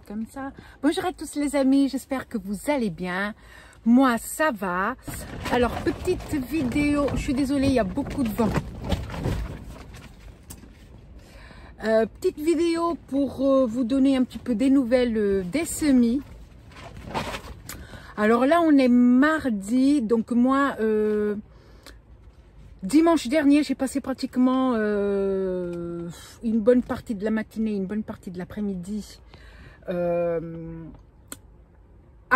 comme ça. Bonjour à tous les amis, j'espère que vous allez bien. Moi, ça va. Alors, petite vidéo, je suis désolée, il y a beaucoup de vent. Petite vidéo pour vous donner un petit peu des nouvelles des semis. Alors là, on est mardi, donc moi, dimanche dernier, j'ai passé pratiquement une bonne partie de la matinée, une bonne partie de l'après-midi à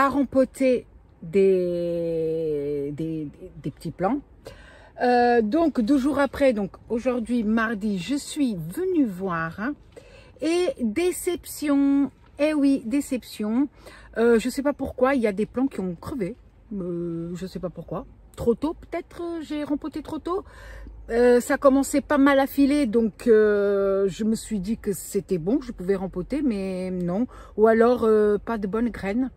rempoter des petits plants. Donc 2 jours après, donc aujourd'hui mardi, je suis venue voir et déception, eh oui, déception. Je sais pas pourquoi, il y a des plants qui ont crevé, je sais pas pourquoi. Trop tôt, peut-être j'ai rempoté trop tôt. Ça commençait pas mal à filer, donc je me suis dit que c'était bon, que je pouvais rempoter, mais non. Ou alors pas de bonnes graines.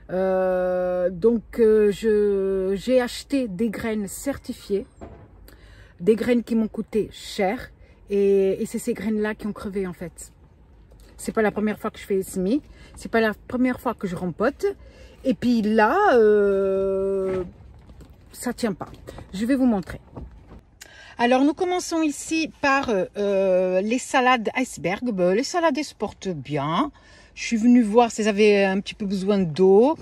Donc j'ai acheté des graines certifiées, des graines qui m'ont coûté cher, et c'est ces graines-là qui ont crevé en fait. C'est pas la première fois que je fais les semis, c'est pas la première fois que je rempote, et puis là ça tient pas. Je vais vous montrer. Alors nous commençons ici par les salades iceberg. Les salades elles se portent bien. Je suis venue voir si elles avaient un petit peu besoin d'eau.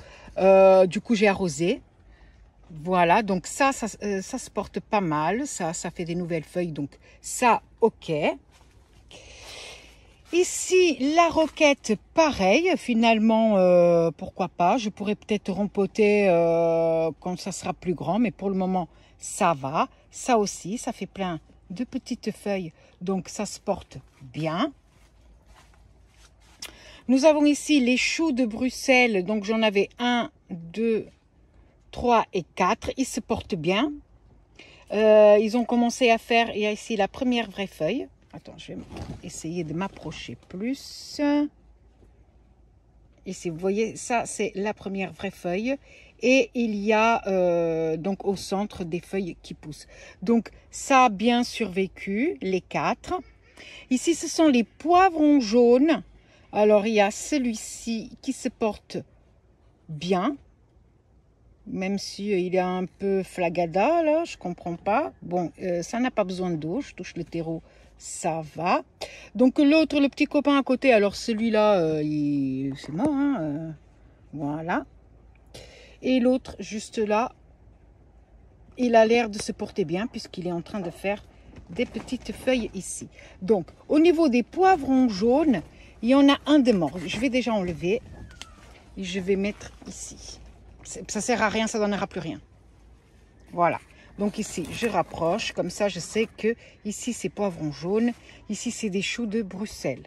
Du coup j'ai arrosé. Voilà, donc ça se porte pas mal. Ça fait des nouvelles feuilles, donc ça ok. Ici la roquette, pareil, finalement pourquoi pas. Je pourrais peut-être rempoter quand ça sera plus grand, mais pour le moment ça va. Ça aussi, ça fait plein de petites feuilles, donc ça se porte bien. Nous avons ici les choux de Bruxelles, donc j'en avais 1, 2, 3 et 4. Ils se portent bien. Ils ont commencé à faire, il y a ici la première vraie feuille. Attends, je vais essayer de m'approcher plus. Ici, vous voyez, ça c'est la première vraie feuille. Et il y a donc au centre des feuilles qui poussent. Donc ça a bien survécu, les 4. Ici, ce sont les poivrons jaunes. Alors, il y a celui-ci qui se porte bien. Même si il est un peu flagada, là, je comprends pas. Bon, ça n'a pas besoin d'eau. Je touche le terreau, ça va. Donc, l'autre, le petit copain à côté, alors celui-là, c'est mort. Hein, voilà. Et l'autre, juste là, il a l'air de se porter bien puisqu'il est en train de faire des petites feuilles ici. Donc, au niveau des poivrons jaunes, il y en a un de mort. Je vais déjà enlever et je vais mettre ici. Ça sert à rien, ça donnera plus rien. Voilà. Donc ici, je rapproche. Comme ça, je sais que ici, c'est poivrons jaunes. Ici, c'est des choux de Bruxelles.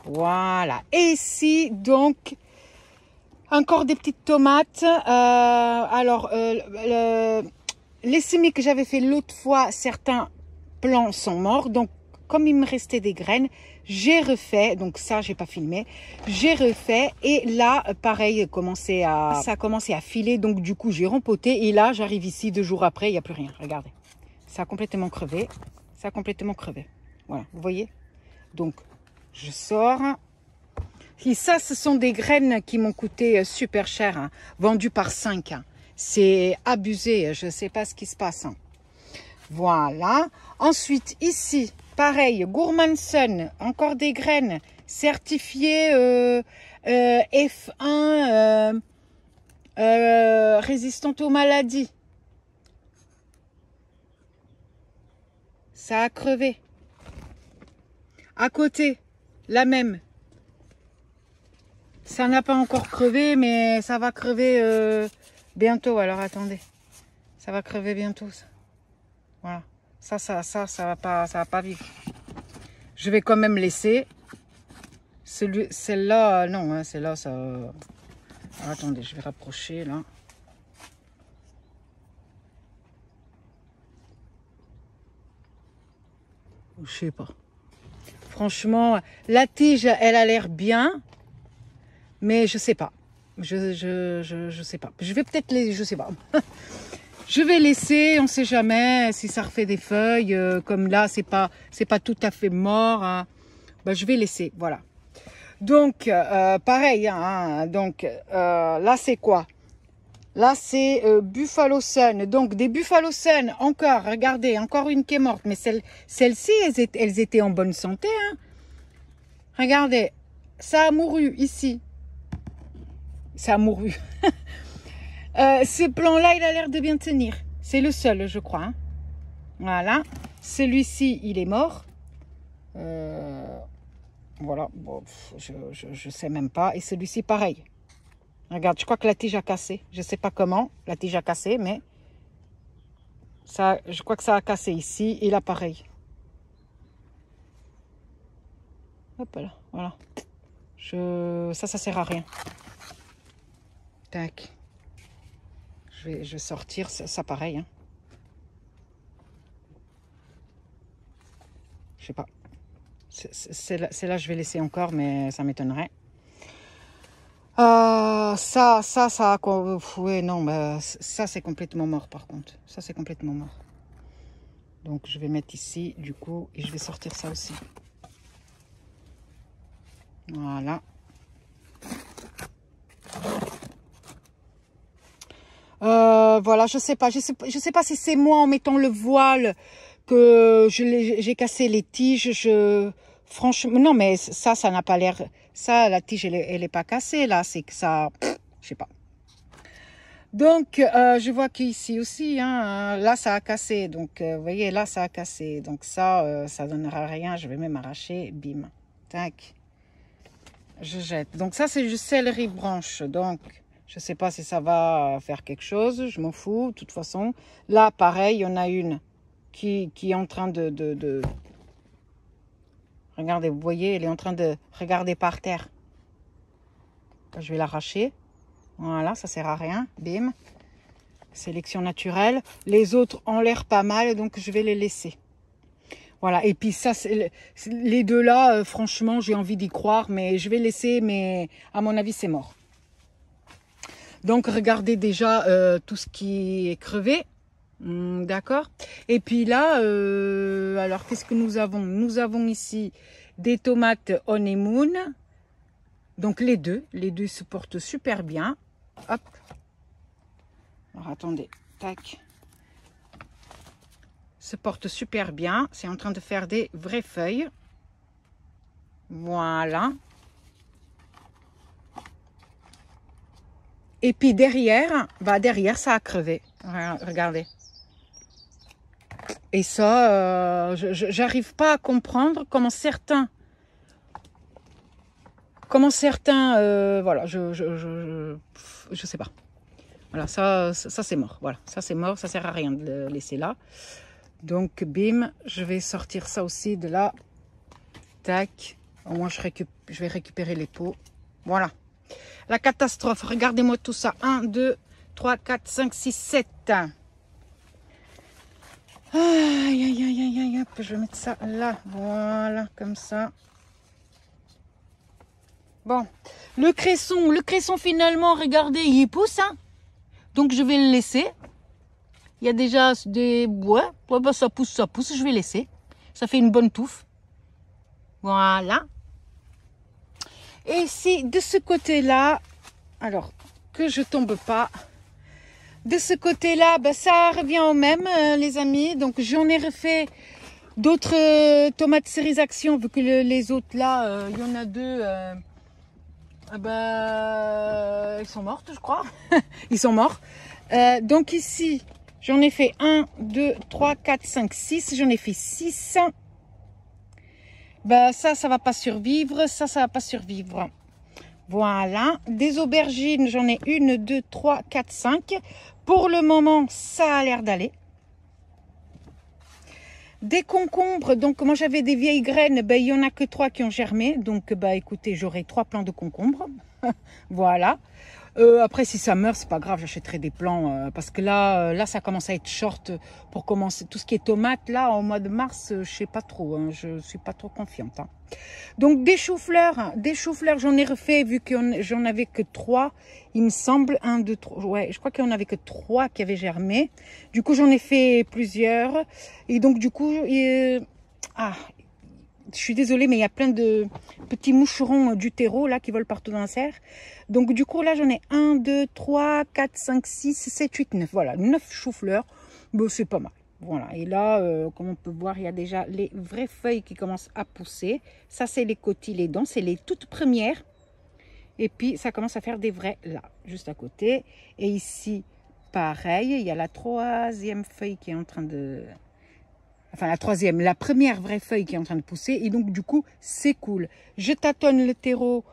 Voilà. Et ici, donc, encore des petites tomates. Les semis que j'avais fait l'autre fois, certains plants sont morts. Donc, comme il me restait des graines, j'ai refait. Donc ça, j'ai pas filmé. J'ai refait. Et là, pareil, ça a commencé à filer. Donc du coup, j'ai rempoté. Et là, j'arrive ici 2 jours après, il n'y a plus rien. Regardez. Ça a complètement crevé. Ça a complètement crevé. Voilà, vous voyez? Donc, je sors. Et ça, ce sont des graines qui m'ont coûté super cher. Hein, vendues par 5. Hein. C'est abusé. Je ne sais pas ce qui se passe. Hein. Voilà. Ensuite, ici, pareil, Gourmandson, encore des graines certifiées F1, résistantes aux maladies. Ça a crevé. À côté, la même. Ça n'a pas encore crevé, mais ça va crever bientôt. Alors, attendez. Ça va crever bientôt, ça. Voilà, ça va pas vivre. Je vais quand même laisser. Celle-là, non, hein, celle-là, ça... Alors, attendez, je vais rapprocher, là. Je sais pas. Franchement, la tige, elle a l'air bien, mais je sais pas. Je sais pas. Je vais peut-être les... Je sais pas. Je vais laisser, on ne sait jamais si ça refait des feuilles, comme là, c'est pas tout à fait mort. Hein. Ben, je vais laisser, voilà. Donc, pareil, hein, donc là c'est quoi? Là c'est Buffalo Sun. Donc des Buffalo Sun, encore, regardez, encore une qui est morte. Mais celles-ci, elles étaient en bonne santé. Hein. Regardez, ça a mouru ici. Ça a mouru. Ce plan-là, il a l'air de bien tenir. C'est le seul, je crois. Hein. Voilà. Celui-ci, il est mort. Voilà. Bon, je sais même pas. Et celui-ci, pareil. Regarde, je crois que la tige a cassé. Je sais pas comment la tige a cassé, mais ça, je crois que ça a cassé ici. Et là, pareil. Hop là, voilà. Ça sert à rien. Tac. Je vais sortir ça pareil. Hein. Je sais pas. Celle-là, je vais laisser encore, mais ça m'étonnerait. Ça, ouais, non, bah, ça c'est complètement mort par contre. Ça c'est complètement mort. Donc je vais mettre ici, du coup, et je vais sortir ça aussi. Voilà. Voilà, je sais pas si c'est moi en mettant le voile que j'ai cassé les tiges. Franchement, non, mais ça n'a pas l'air. Ça, la tige, elle est pas cassée là. C'est que ça, je sais pas. Donc, je vois qu'ici aussi, hein, là, ça a cassé. Donc, vous voyez, là, ça a cassé. Donc ça donnera rien. Je vais même arracher. Bim, tac. Je jette. Donc ça, c'est du céleri branche. Donc, je sais pas si ça va faire quelque chose. Je m'en fous. De toute façon, là, pareil, il y en a une qui est en train de... Regardez, vous voyez, elle est en train de regarder par terre. Je vais l'arracher. Voilà, ça sert à rien. Bim. Sélection naturelle. Les autres ont l'air pas mal, donc je vais les laisser. Voilà, et puis ça, les deux là, franchement, j'ai envie d'y croire, mais je vais laisser, mais à mon avis, c'est mort. Donc, regardez déjà tout ce qui est crevé. D'accord. Et puis là, alors qu'est-ce que nous avons? Nous avons ici des tomates honeymoon. Donc les deux se portent super bien. Hop. Alors attendez, tac. Se portent super bien. C'est en train de faire des vraies feuilles. Voilà. Et puis derrière, derrière ça a crevé. Regardez. Et ça, j'arrive pas à comprendre comment certains, voilà, je sais pas. Voilà, ça c'est mort. Voilà, ça c'est mort, ça sert à rien de le laisser là. Donc, bim, je vais sortir ça aussi de là. Tac. Au moins, je vais récupérer les pots. Voilà. La catastrophe. Regardez-moi tout ça. 1, 2, 3, 4, 5, 6, 7. Aïe, aïe, aïe, aïe, aïe, hop, je vais mettre ça là. Voilà, comme ça. Bon. Le cresson finalement, regardez, il pousse. Hein. Donc, je vais le laisser. Il y a déjà des bois. Ouais, ça pousse, je vais laisser. Ça fait une bonne touffe. Voilà. Et ici, de ce côté-là, alors, que je tombe pas. De ce côté-là, ça revient au même, les amis. Donc, j'en ai refait d'autres tomates cerises action, vu que les autres là, il y en a deux. Ils sont mortes, je crois. Ils sont morts. Donc ici, j'en ai fait 1, 2, 3, 4, 5, 6. J'en ai fait 6. Ça va pas survivre. Ça va pas survivre. Voilà. Des aubergines, j'en ai 1, 2, 3, 4, 5. Pour le moment, ça a l'air d'aller. Des concombres, donc moi j'avais des vieilles graines, il n'y en a que 3 qui ont germé. Donc écoutez, j'aurai 3 plants de concombres. Voilà. Après, si ça meurt, c'est pas grave, j'achèterai des plants parce que là, ça commence à être short pour commencer. Tout ce qui est tomates, là, au mois de mars, je sais pas trop, hein, je suis pas trop confiante. Hein. Donc, des choux-fleurs, j'en ai refait vu que j'en avais que 3, il me semble, 1, 2, 3, ouais, je crois qu'il n'y en avait que 3 qui avaient germé. Du coup, j'en ai fait plusieurs et donc, du coup, Je suis désolée, mais il y a plein de petits moucherons du terreau là qui volent partout dans la serre. Donc du coup, là, j'en ai 1, 2, 3, 4, 5, 6, 7, 8, 9. Voilà, 9 choux-fleurs. Bon, c'est pas mal. Voilà, et là, comme on peut voir, il y a déjà les vraies feuilles qui commencent à pousser. Ça, c'est les cotylédons, c'est les toutes premières. Et puis, ça commence à faire des vrais là, juste à côté. Et ici, pareil, il y a la troisième feuille qui est en train de... Enfin, la première vraie feuille qui est en train de pousser. Et donc, du coup, c'est cool. Je tâtonne le terreau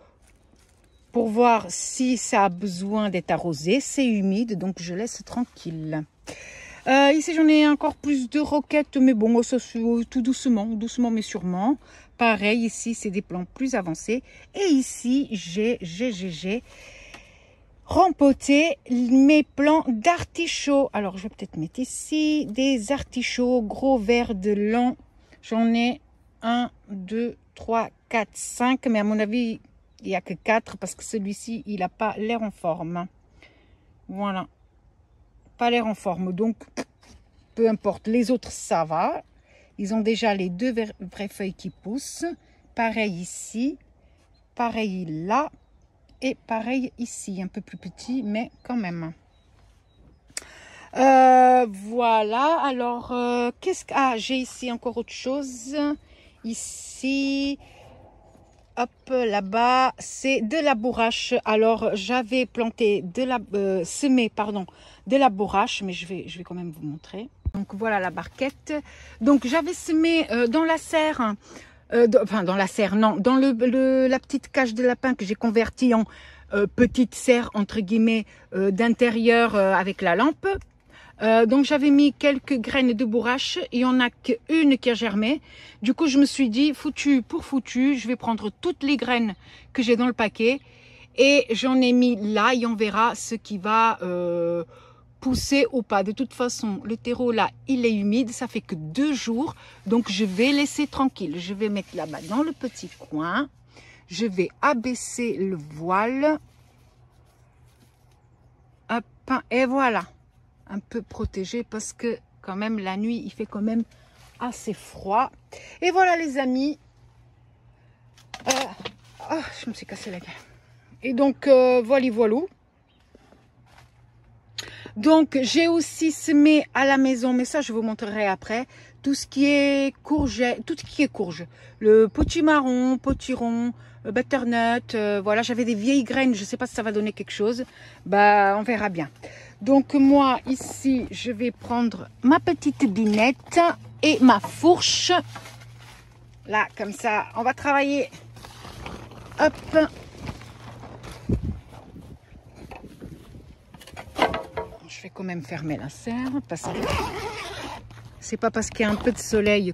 pour voir si ça a besoin d'être arrosé. C'est humide, donc je laisse tranquille. Ici, j'en ai encore plus de roquettes, mais bon, ça tout doucement, doucement mais sûrement. Pareil, ici, c'est des plants plus avancés. Et ici, j'ai rempoté mes plants d'artichauts. Alors, je vais peut-être mettre ici des artichauts gros verts de lent. J'en ai 1, 2, 3, 4, 5. Mais à mon avis, il n'y a que 4 parce que celui-ci, il n'a pas l'air en forme. Voilà. Pas l'air en forme, donc peu importe. Les autres, ça va. Ils ont déjà les 2 vraies feuilles qui poussent. Pareil ici, pareil là et pareil ici. Un peu plus petit, mais quand même. Voilà. Alors, qu'est-ce que... Ah, j'ai ici encore autre chose. Ici... Hop, là-bas, c'est de la bourrache. Alors, j'avais planté semé, pardon, de la bourrache, mais je vais quand même vous montrer. Donc, voilà la barquette. Donc, j'avais semé dans la serre, enfin, dans la serre, non, dans la petite cage de lapin que j'ai convertie en petite serre, entre guillemets, d'intérieur avec la lampe. Donc j'avais mis quelques graines de bourrache, il n'y en a qu'une qui a germé. Du coup je me suis dit foutu pour foutu, je vais prendre toutes les graines que j'ai dans le paquet et j'en ai mis là et on verra ce qui va pousser ou pas. De toute façon le terreau là il est humide, ça fait que 2 jours, donc je vais laisser tranquille. Je vais mettre là-bas dans le petit coin, je vais abaisser le voile, hop, et voilà. Un peu protégé parce que quand même la nuit il fait quand même assez froid. Et voilà les amis, je me suis cassé la gueule. Et donc voilà. Donc j'ai aussi semé à la maison, mais ça je vous montrerai après, tout ce qui est courgette, tout ce qui est courge, le potimarron, potiron, butternut, voilà, j'avais des vieilles graines, je ne sais pas si ça va donner quelque chose, bah on verra bien. Donc moi ici je vais prendre ma petite binette et ma fourche, là comme ça on va travailler, hop. Je vais quand même fermer la serre parce que c'est pas parce qu'il y a un peu de soleil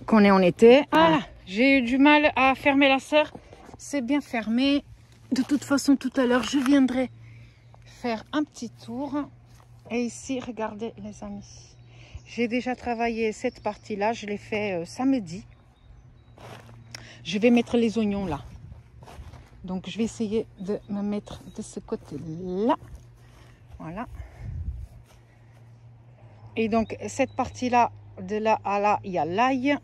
qu'on est en été. Voilà, j'ai eu du mal à fermer la serre. C'est bien fermé. De toute façon, tout à l'heure, je viendrai faire un petit tour. Et ici, regardez les amis. J'ai déjà travaillé cette partie-là. Je l'ai fait samedi. Je vais mettre les oignons là. Donc, je vais essayer de me mettre de ce côté-là. Voilà. Et donc, cette partie-là, de là à là, il y a l'ail.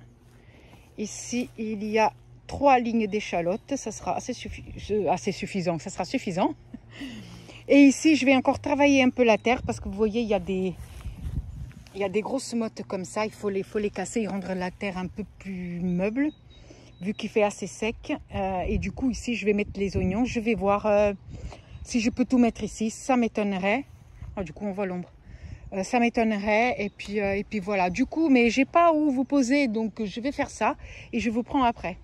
Ici, il y a 3 lignes d'échalotes. Ça sera assez suffisant. Ça sera suffisant. Et ici, je vais encore travailler un peu la terre parce que vous voyez, il y a des grosses mottes comme ça. Il faut les casser et rendre la terre un peu plus meuble, vu qu'il fait assez sec. Et du coup, ici, je vais mettre les oignons. Je vais voir si je peux tout mettre ici. Ça m'étonnerait. Oh, du coup, on voit l'ombre. Ça m'étonnerait. Et puis voilà. Du coup, mais j'ai pas où vous poser. Donc, je vais faire ça. Et je vous prends après.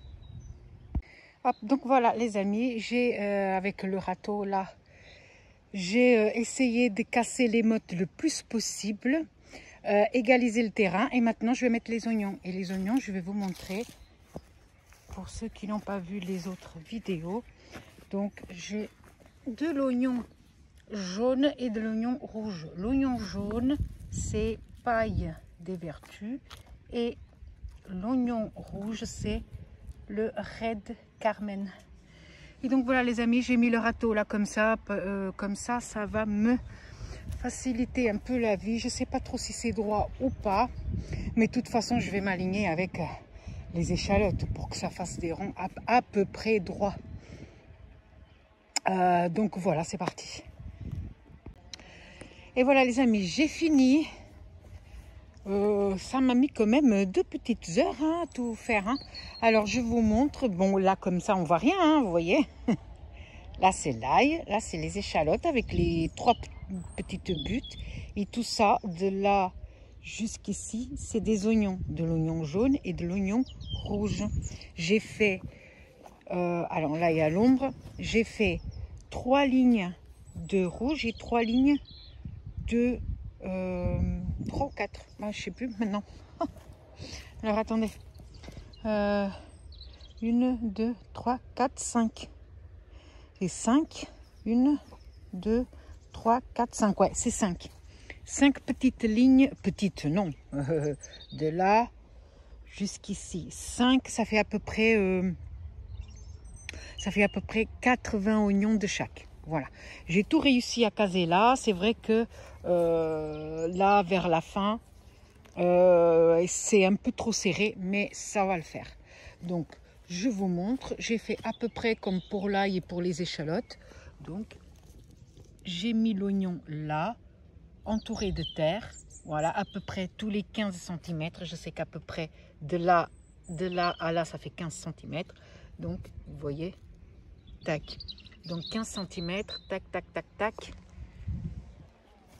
Hop, donc voilà, les amis. J'ai, avec le râteau là, j'ai essayé de casser les mottes le plus possible. Égaliser le terrain. Et maintenant, je vais mettre les oignons. Et les oignons, je vais vous montrer. Pour ceux qui n'ont pas vu les autres vidéos. Donc, j'ai de l'oignon jaune et de l'oignon rouge. L'oignon jaune, c'est paille des vertus. Et l'oignon rouge, c'est le Red Carmen. Et donc voilà les amis, j'ai mis le râteau là comme ça, ça va me faciliter un peu la vie. Je ne sais pas trop si c'est droit ou pas, mais de toute façon, je vais m'aligner avec les échalotes pour que ça fasse des ronds à peu près droits. Donc voilà, c'est parti. Et voilà les amis, j'ai fini. Ça m'a mis quand même 2 petites heures à tout faire. Hein. Alors je vous montre. Bon là comme ça on voit rien, hein, vous voyez. Là c'est l'ail, là c'est les échalotes avec les 3 petites buttes. Et tout ça de là jusqu'ici c'est des oignons. De l'oignon jaune et de l'oignon rouge. J'ai fait, alors là il y a l'ombre. J'ai fait 3 lignes de rouge et 3 lignes de 3 ou 4, je sais plus maintenant. Alors attendez, 1, 2, 3, 4, 5 et 5, 1, 2, 3, 4, 5, ouais c'est 5 petites lignes, petites non, de là jusqu'ici 5, ça fait à peu près 80 oignons de chaque. Voilà, j'ai tout réussi à caser là. C'est vrai que là, vers la fin, c'est un peu trop serré, mais ça va le faire. Donc, je vous montre. J'ai fait à peu près comme pour l'ail et pour les échalotes. Donc, j'ai mis l'oignon là, entouré de terre. Voilà, à peu près tous les 15 cm. Je sais qu'à peu près de là à là, ça fait 15 cm. Donc, vous voyez, tac. Donc 15 cm, tac, tac, tac, tac.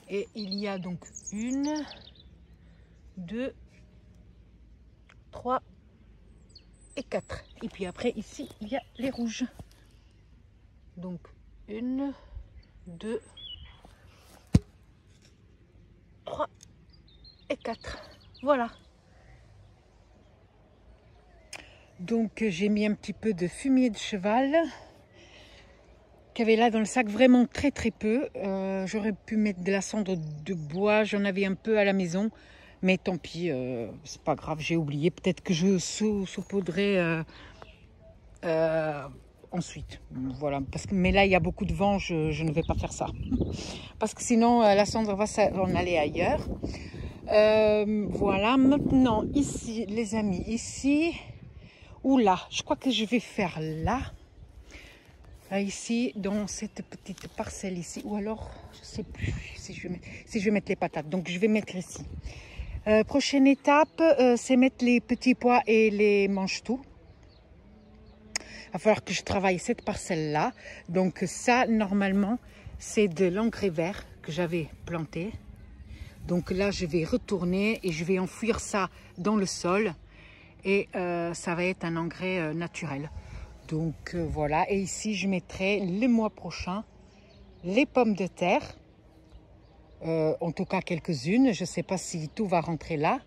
Et il y a donc 1, 2, 3 et 4. Et puis après, ici, il y a les rouges. Donc 1, 2, 3 et 4. Voilà. Donc j'ai mis un petit peu de fumier de cheval qu'il y avait là dans le sac, vraiment très très peu. J'aurais pu mettre de la cendre de bois, j'en avais un peu à la maison, mais tant pis, c'est pas grave, j'ai oublié. Peut-être que je saupoudrerai ensuite. Voilà, mais là il y a beaucoup de vent, je ne vais pas faire ça. Parce que sinon la cendre va en aller ailleurs. Voilà, maintenant ici les amis, ici ou là, je crois que je vais faire là. Ici, dans cette petite parcelle ici, ou alors, je sais plus si je vais mettre les patates, donc je vais mettre ici. Prochaine étape, c'est mettre les petits pois et les mange-tout. Il va falloir que je travaille cette parcelle-là. Donc ça, normalement, c'est de l'engrais vert que j'avais planté. Donc là, je vais retourner et je vais enfouir ça dans le sol. Et ça va être un engrais naturel. Donc voilà, et ici je mettrai le mois prochain les pommes de terre, en tout cas quelques-unes, je ne sais pas si tout va rentrer là.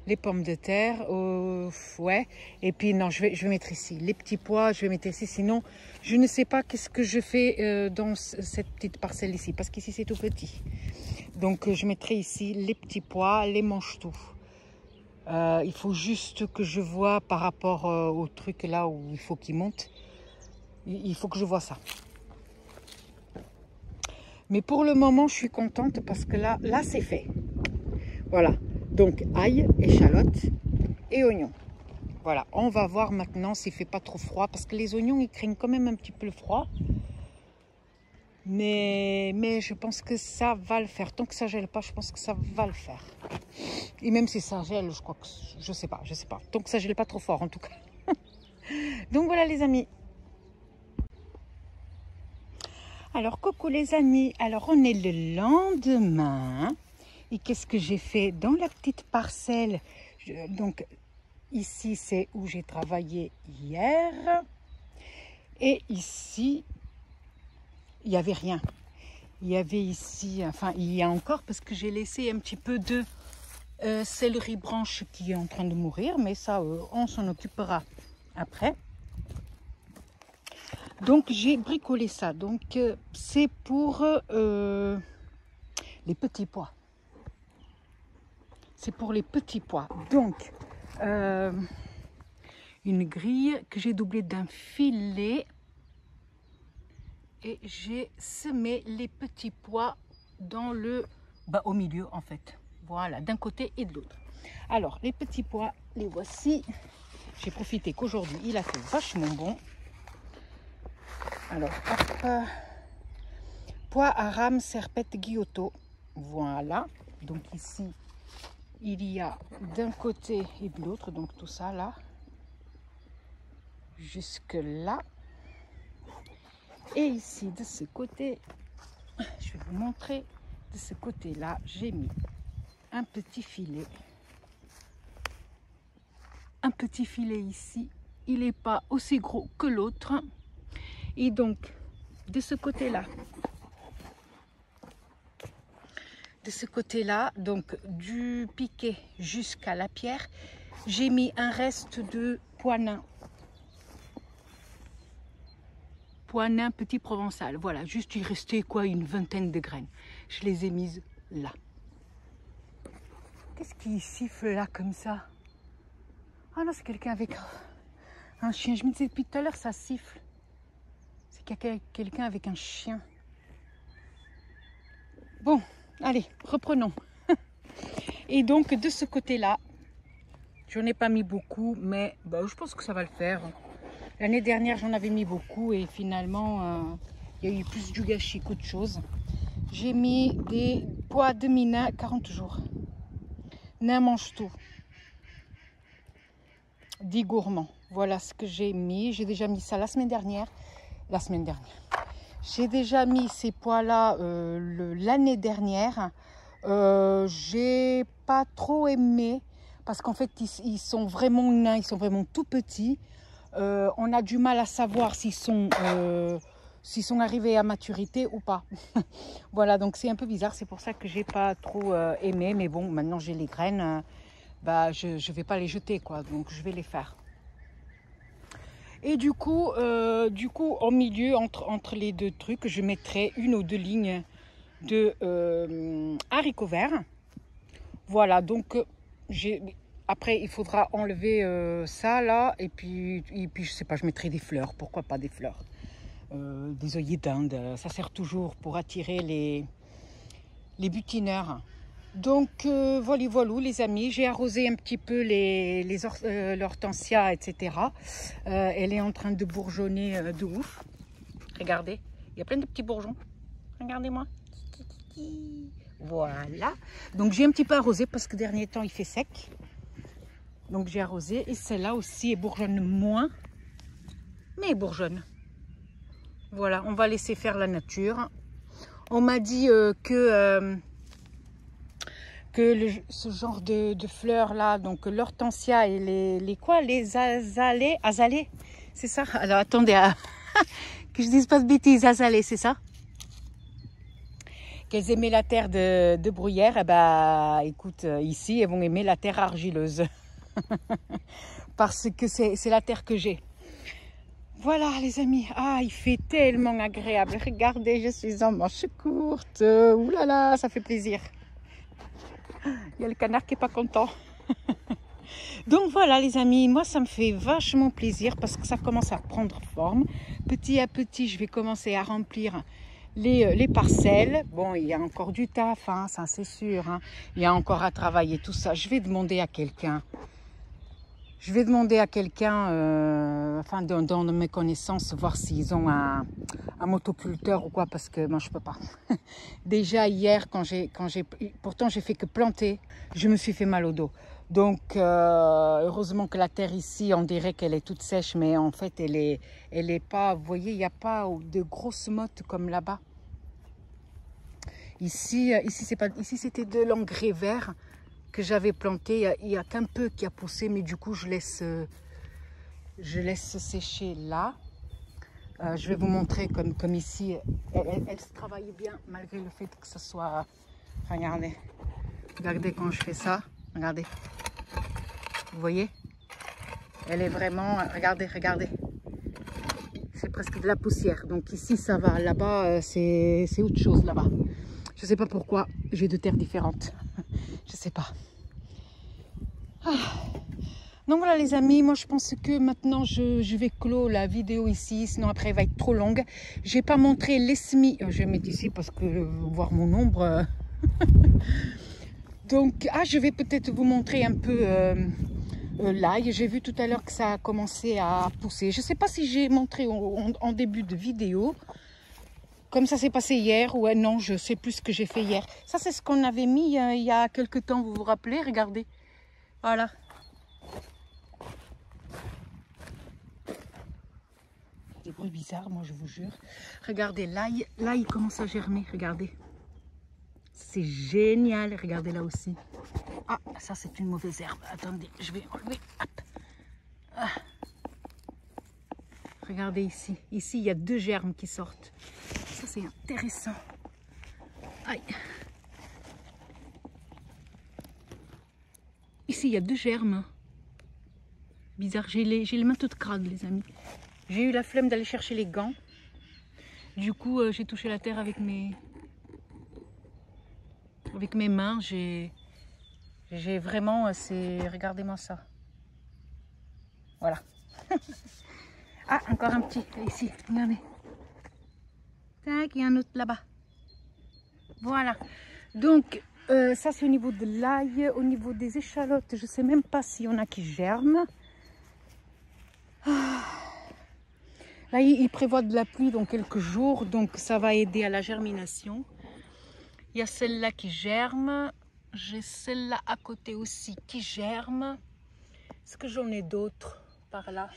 Les pommes de terre, ouais, et puis non, je vais mettre ici les petits pois, je vais mettre ici, sinon je ne sais pas qu'est-ce que je fais dans cette petite parcelle ici, parce qu'ici c'est tout petit. Donc je mettrai ici les petits pois, les mange-tout. Il faut juste que je vois par rapport au truc là où il faut qu'il monte. Il faut que je vois ça. Mais pour le moment, je suis contente parce que là c'est fait. Voilà. Donc ail, échalote et oignons. Voilà. On va voir maintenant s'il ne fait pas trop froid parce que les oignons, ils craignent quand même un petit peu le froid. Mais je pense que ça va le faire. Tant que ça gèle pas, je pense que ça va le faire. Et même si ça gèle, je crois que... Je sais pas. Tant que ça gèle pas trop fort, en tout cas. Donc voilà, les amis. Alors, coucou les amis. Alors, on est le lendemain. Et qu'est-ce que j'ai fait dans la petite parcelle? Donc, ici, c'est où j'ai travaillé hier. Et ici... il n'y avait rien. Il y avait ici, enfin il y a encore parce que j'ai laissé un petit peu de céleri branche qui est en train de mourir, mais ça on s'en occupera après. Donc j'ai bricolé ça, donc c'est pour les petits pois. C'est pour les petits pois. Donc une grille que j'ai doublée d'un filet. et j'ai semé les petits pois dans le au milieu en fait. Voilà, d'un côté et de l'autre. Alors, les petits pois, les voici. J'ai profité qu'aujourd'hui, il a fait vachement bon. Alors, hop. Pois à rame serpette guillotot. Voilà. Donc ici, il y a d'un côté et de l'autre, donc tout ça là. Jusque là. Et ici, de ce côté, je vais vous montrer, de ce côté-là, j'ai mis un petit filet. Un petit filet ici. Il n'est pas aussi gros que l'autre. Et donc, de ce côté-là, donc du piquet jusqu'à la pierre, j'ai mis un reste de pois nains. Pois nains petit provençal. Voilà, juste il restait quoi, une vingtaine de graines. Je les ai mises là. Qu'est-ce qui siffle là comme ça? Ah non, c'est quelqu'un avec un chien. Je me disais depuis tout à l'heure, ça siffle. C'est quelqu'un avec un chien. Bon, allez, reprenons. Et donc, de ce côté-là, je n'en ai pas mis beaucoup, mais je pense que ça va le faire. L'année dernière, j'en avais mis beaucoup et finalement, il y a eu plus du gâchis qu'autre chose. J'ai mis des pois demi-nains 40 jours. Nain mange tout. 10 gourmands. Voilà ce que j'ai mis. J'ai déjà mis ça la semaine dernière. J'ai déjà mis ces pois-là l'année dernière. J'ai pas trop aimé parce qu'en fait, ils sont vraiment nains, ils sont vraiment tout petits. On a du mal à savoir s'ils sont arrivés à maturité ou pas. Voilà, donc c'est un peu bizarre. C'est pour ça que j'ai pas trop aimé. Mais bon, maintenant j'ai les graines. Je vais pas les jeter, quoi. Donc je vais les faire. Et du coup, au milieu, entre les deux trucs, je mettrai une ou deux lignes de haricots verts. Voilà, donc après, il faudra enlever ça là. Et puis, je sais pas, je mettrai des fleurs. Pourquoi pas des fleurs? Des œillets d'Inde. Ça sert toujours pour attirer les butineurs. Donc voilà les amis, j'ai arrosé un petit peu l'hortensia, etc. Elle est en train de bourgeonner de ouf. Regardez, il y a plein de petits bourgeons. Regardez-moi. Voilà. Donc j'ai un petit peu arrosé parce que dernier temps il fait sec. Donc j'ai arrosé et celle-là aussi elle bourgeonne moins. Mais elle bourgeonne. Voilà, on va laisser faire la nature. On m'a dit que ce genre de fleurs là, donc l'hortensia et les azalées, c'est ça? Alors attendez, que je dise pas de bêtises, azalées, c'est ça? Qu'elles aimaient la terre de bruyère, écoute, ici elles vont aimer la terre argileuse. Parce que c'est la terre que j'ai. Voilà les amis, il fait tellement agréable. Regardez, je suis en manche courte. Ouh là là, ça fait plaisir. Il y a le canard qui n'est pas content. Donc voilà les amis, moi ça me fait vachement plaisir parce que ça commence à prendre forme. Petit à petit, je vais commencer à remplir les parcelles. Bon, il y a encore du taf, hein, ça c'est sûr. Hein. Il y a encore à travailler tout ça. Je vais demander à quelqu'un. Enfin dans mes connaissances, voir s'ils ont un motoculteur ou quoi, parce que moi je peux pas. Déjà hier, pourtant j'ai fait que planter, je me suis fait mal au dos. Donc heureusement que la terre ici, on dirait qu'elle est toute sèche, mais en fait elle est pas. Vous voyez, il n'y a pas de grosses mottes comme là-bas. Ici c'est pas. Ici c'était de l'engrais vert que j'avais planté. Il y a qu'un peu qui a poussé, mais du coup je laisse sécher là. Je vais vous montrer comme ici, elle se travaille bien malgré le fait que ce soit... Regardez quand je fais ça, regardez. Vous voyez? Elle est vraiment... Regardez. C'est presque de la poussière. Donc ici ça va, là-bas c'est autre chose là-bas. Je sais pas pourquoi, j'ai deux terres différentes. Je sais pas. Donc voilà les amis, moi je pense que maintenant je vais clore la vidéo ici, sinon après elle va être trop longue. J'ai pas montré les semis, je vais mettre ici parce que voir mon ombre. Donc je vais peut-être vous montrer un peu l'ail. J'ai vu tout à l'heure que ça a commencé à pousser. Je sais pas si j'ai montré en début de vidéo, comme ça s'est passé hier, ou non, je sais plus ce que j'ai fait hier. Ça c'est ce qu'on avait mis il y a quelques temps, vous vous rappelez, regardez, voilà. Des bruits bizarres, moi je vous jure. Regardez, l'ail commence à germer, regardez. C'est génial, regardez là aussi. Ah, ça c'est une mauvaise herbe. Attendez, je vais enlever. Hop. Ah. Regardez ici. Ici, il y a 2 germes qui sortent. Ça c'est intéressant. Aïe. Ici, il y a 2 germes. Bizarre, j'ai les mains toutes crades, les amis. J'ai eu la flemme d'aller chercher les gants. Du coup, j'ai touché la terre avec mes mains. J'ai vraiment, regardez-moi ça. Voilà. Ah, encore un petit, ici, regardez. Tac, il y a un autre là-bas. Voilà. Donc, ça c'est au niveau de l'ail. Au niveau des échalotes, je ne sais même pas s'il y en a qui germent. Là, il prévoit de la pluie dans quelques jours, donc ça va aider à la germination. Il y a celle-là qui germe. J'ai celle-là à côté aussi qui germe. Est-ce que j'en ai d'autres par là?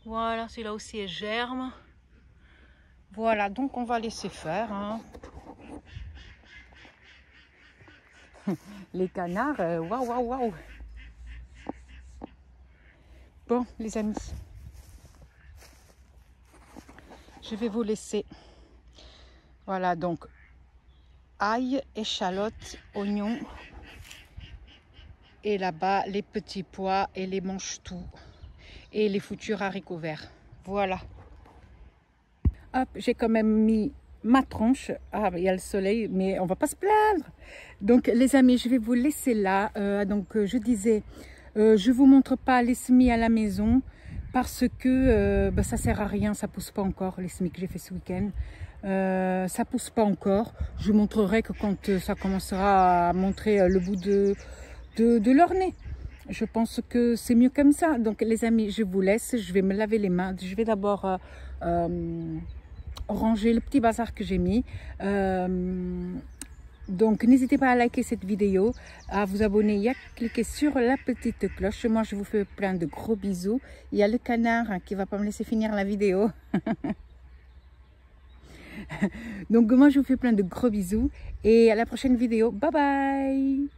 Voilà, celui-là aussi est germe. Voilà, donc on va laisser faire. Hein. Les canards, waouh, waouh, waouh. Bon, les amis, je vais vous laisser. Voilà, donc, ail, échalotes, oignons. Et là-bas, les petits pois et les mange-tout. Et les futurs haricots verts. Voilà. Hop, j'ai quand même mis ma tronche. Ah, il y a le soleil, mais on va pas se plaindre. Donc, les amis, je vais vous laisser là. Je disais, je vous montre pas les semis à la maison parce que ça sert à rien, ça pousse pas encore, les semis que j'ai fait ce week-end. Ça pousse pas encore. Je vous montrerai que quand ça commencera à montrer le bout de leur nez. Je pense que c'est mieux comme ça. Donc les amis, je vous laisse. Je vais me laver les mains. Je vais d'abord ranger le petit bazar que j'ai mis. Donc n'hésitez pas à liker cette vidéo, à vous abonner et à cliquer sur la petite cloche. Moi je vous fais plein de gros bisous. Il y a le canard qui va pas me laisser finir la vidéo. Donc moi je vous fais plein de gros bisous et à la prochaine vidéo. Bye bye.